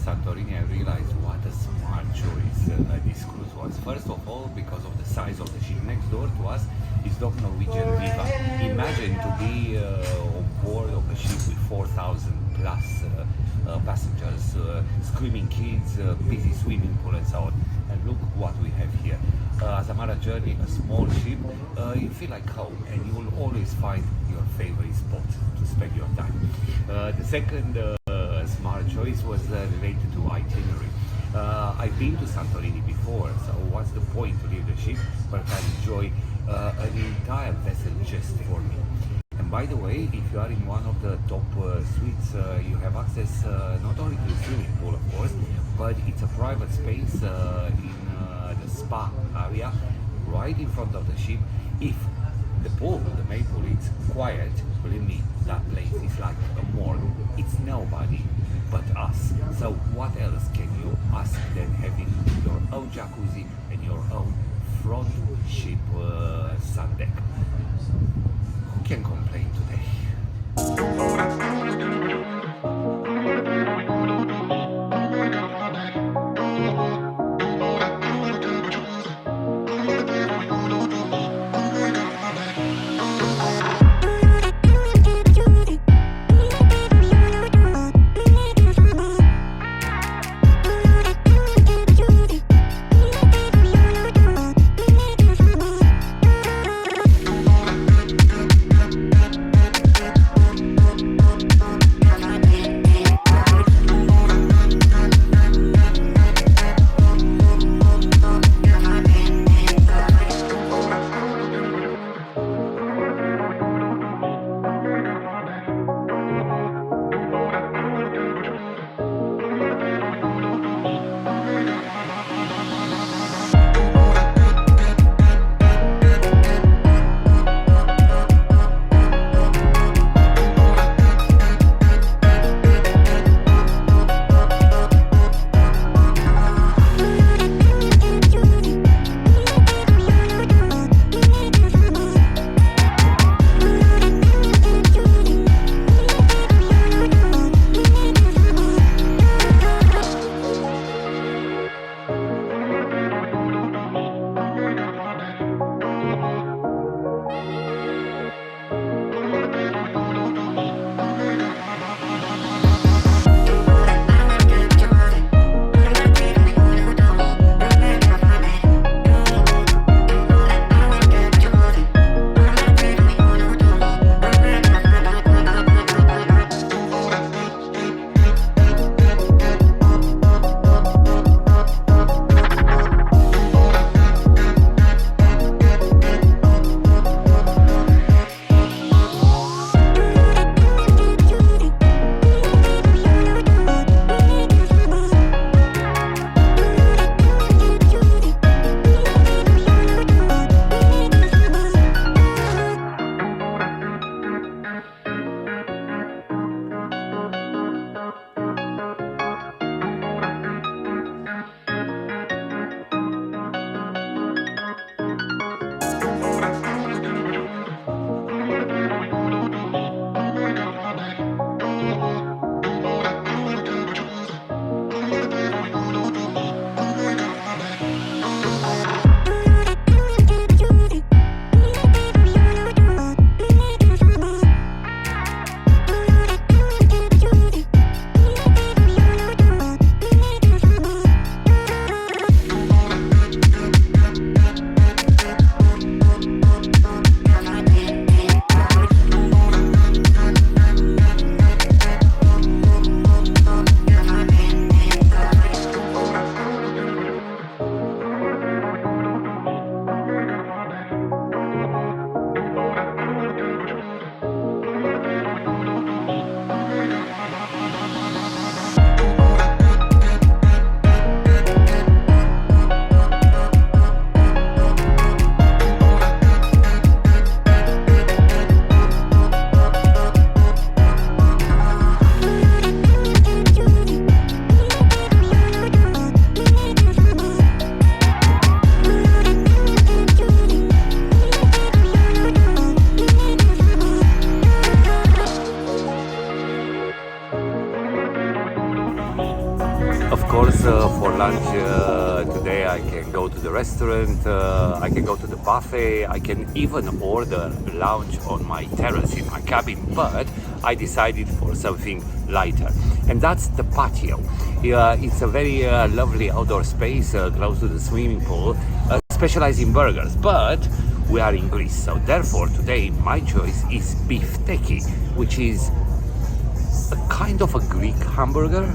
Santorini, I realized what a smart choice this cruise was. First of all, because of the size of the ship. Next door to us is Dock Norwegian Viva. Imagine to be on board of a ship with 4,000 plus passengers, screaming kids, busy swimming pool and so on. And look what we have here. Azamara Journey, a small ship, you feel like home and you will always find your favorite spot to spend your time. The second smart choice was related to itinerary. I've been to Santorini before, so what's the point to leave the ship but I enjoy an entire vessel just for me? And by the way, if you are in one of the top suites, you have access not only to the swimming pool, of course, but it's a private space in the spa area right in front of the ship. If the pool, the main pool, is quiet, believe me, that place is like a morgue. It's nobody but us. So what else can you ask than having your own jacuzzi and your own front ship sun deck? Who can complain today? course, for lunch today I can go to the restaurant, I can go to the buffet, I can even order lounge on my terrace in my cabin, but I decided for something lighter, and that's the patio. It's a very lovely outdoor space close to the swimming pool, specialized in burgers, but we are in Greece, so therefore today my choice is beef teki, which is a kind of a Greek hamburger,